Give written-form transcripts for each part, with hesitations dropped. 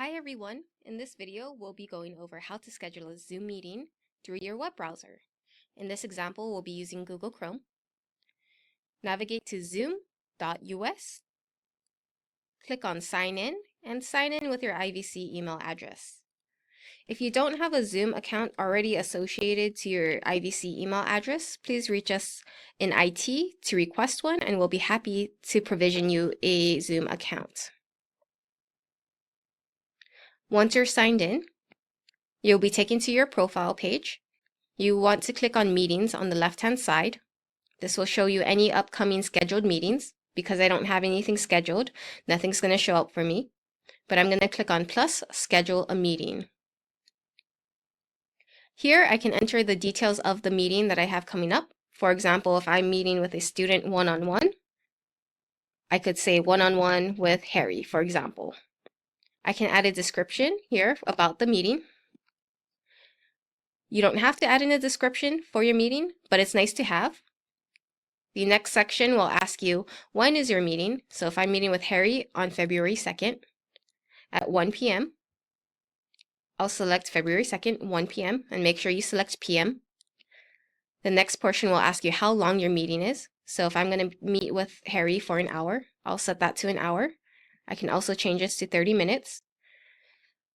Hi everyone! In this video, we'll be going over how to schedule a Zoom meeting through your web browser. In this example, we'll be using Google Chrome. Navigate to zoom.us, click on Sign In, and sign in with your IVC email address. If you don't have a Zoom account already associated to your IVC email address, please reach us in IT to request one, and we'll be happy to provision you a Zoom account. Once you're signed in, you'll be taken to your profile page. You want to click on Meetings on the left-hand side. This will show you any upcoming scheduled meetings. Because I don't have anything scheduled, nothing's going to show up for me. But I'm going to click on plus, schedule a meeting. Here I can enter the details of the meeting that I have coming up. For example, if I'm meeting with a student one-on-one, I could say one-on-one with Harry, for example. I can add a description here about the meeting. You don't have to add in a description for your meeting, but it's nice to have. The next section will ask you, when is your meeting? So if I'm meeting with Harry on February 2nd at 1 p.m., I'll select February 2nd, 1 p.m., and make sure you select p.m. The next portion will ask you how long your meeting is. So if I'm going to meet with Harry for an hour, I'll set that to an hour. I can also change this to 30 minutes.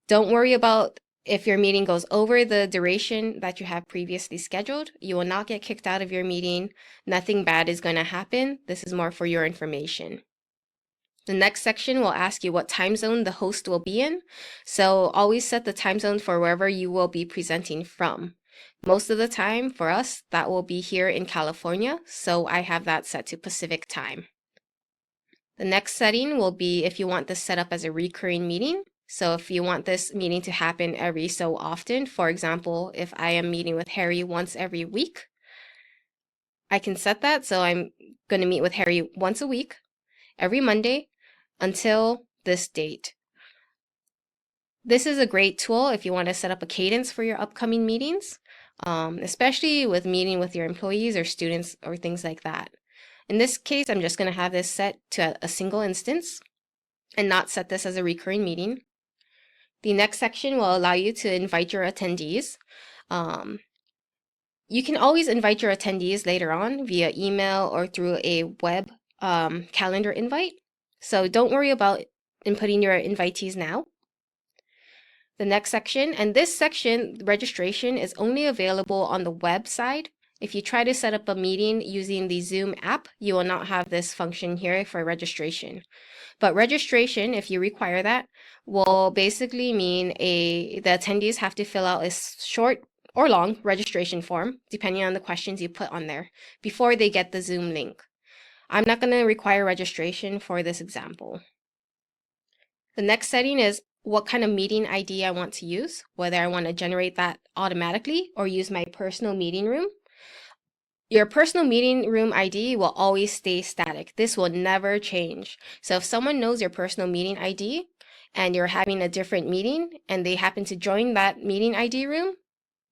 Don't worry about if your meeting goes over the duration that you have previously scheduled. You will not get kicked out of your meeting. Nothing bad is going to happen. This is more for your information. The next section will ask you what time zone the host will be in. So always set the time zone for wherever you will be presenting from. Most of the time for us, that will be here in California. So I have that set to Pacific time. The next setting will be if you want this set up as a recurring meeting. So if you want this meeting to happen every so often, for example, if I am meeting with Harry once every week, I can set that. So I'm going to meet with Harry once a week, every Monday, until this date. This is a great tool if you want to set up a cadence for your upcoming meetings, especially with meeting with your employees or students or things like that. In this case, I'm just going to have this set to a single instance and not set this as a recurring meeting. The next section will allow you to invite your attendees. You can always invite your attendees later on via email or through a web calendar invite. So don't worry about inputting your invitees now. The next section, and this section, registration is only available on the web side. If you try to set up a meeting using the Zoom app, you will not have this function here for registration. But registration, if you require that, will basically mean the attendees have to fill out a short or long registration form, depending on the questions you put on there, before they get the Zoom link. I'm not going to require registration for this example. The next setting is what kind of meeting ID I want to use, whether I want to generate that automatically or use my personal meeting room. Your personal meeting room ID will always stay static. This will never change. So if someone knows your personal meeting ID and you're having a different meeting and they happen to join that meeting ID room,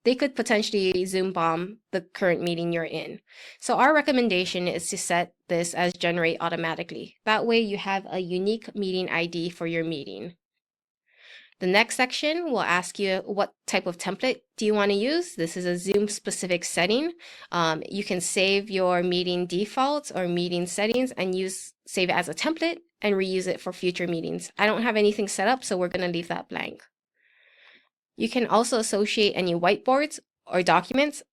they could potentially Zoom bomb the current meeting you're in. So our recommendation is to set this as generate automatically. That way you have a unique meeting ID for your meeting. The next section will ask you what type of template do you want to use. This is a Zoom specific setting. You can save your meeting defaults or meeting settings and save it as a template and reuse it for future meetings. I don't have anything set up, so we're going to leave that blank. You can also associate any whiteboards or documents.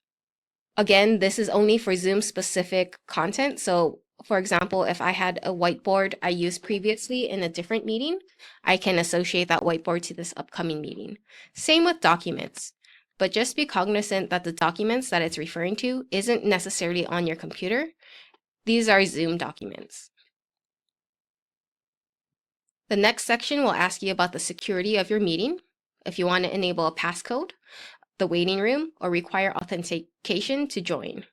Again, this is only for Zoom specific content. So for example, if I had a whiteboard I used previously in a different meeting, I can associate that whiteboard to this upcoming meeting. Same with documents, but just be cognizant that the documents that it's referring to isn't necessarily on your computer. These are Zoom documents. The next section will ask you about the security of your meeting. If you want to enable a passcode, the waiting room, or require authentication to join.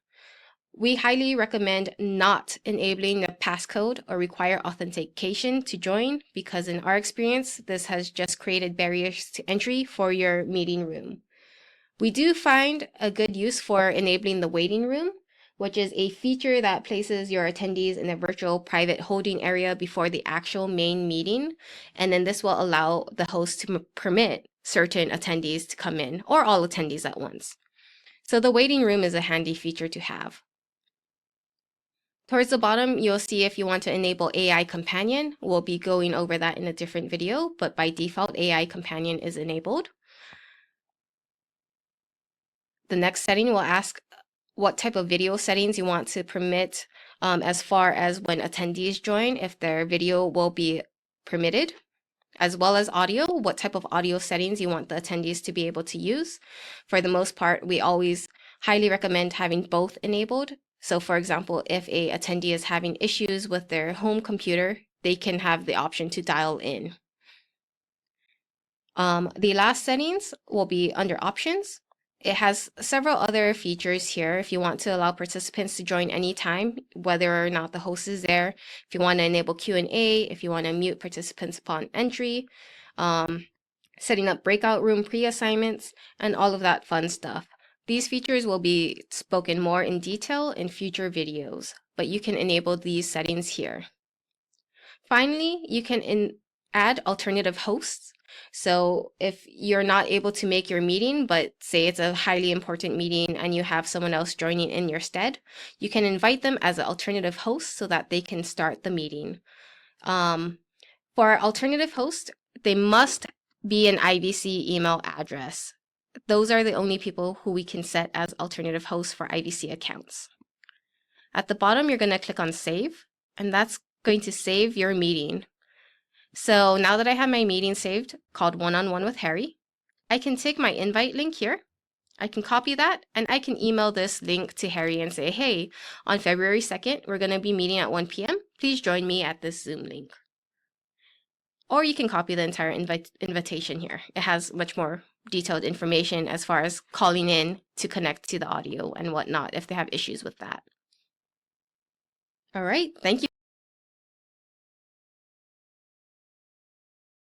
We highly recommend not enabling the passcode or require authentication to join because in our experience, this has just created barriers to entry for your meeting room. We do find a good use for enabling the waiting room, which is a feature that places your attendees in a virtual private holding area before the actual main meeting. And then this will allow the host to permit certain attendees to come in, or all attendees at once. So the waiting room is a handy feature to have. Towards the bottom, you'll see if you want to enable AI Companion. We'll be going over that in a different video, but by default, AI Companion is enabled. The next setting will ask what type of video settings you want to permit as far as when attendees join, if their video will be permitted, as well as audio, what type of audio settings you want the attendees to be able to use. For the most part, we always highly recommend having both enabled. So for example, if a attendee is having issues with their home computer, they can have the option to dial in. The last settings will be under options. It has several other features here. If you want to allow participants to join anytime, whether or not the host is there, if you want to enable Q&A, if you want to mute participants upon entry, setting up breakout room pre-assignments, and all of that fun stuff. These features will be spoken more in detail in future videos, but you can enable these settings here. Finally, you can add alternative hosts. So if you're not able to make your meeting, but say it's a highly important meeting and you have someone else joining in your stead, you can invite them as an alternative host so that they can start the meeting. For alternative host, they must be an IVC email address. Those are the only people who we can set as alternative hosts for IVC accounts. At the bottom, you're going to click on Save, and that's going to save your meeting. So now that I have my meeting saved, called One-on-One with Harry, I can take my invite link here. I can copy that, and I can email this link to Harry and say, hey, on February 2nd, we're going to be meeting at 1 p.m. Please join me at this Zoom link. Or you can copy the entire invitation here. It has much more detailed information as far as calling in to connect to the audio and whatnot if they have issues with that. All right, thank you.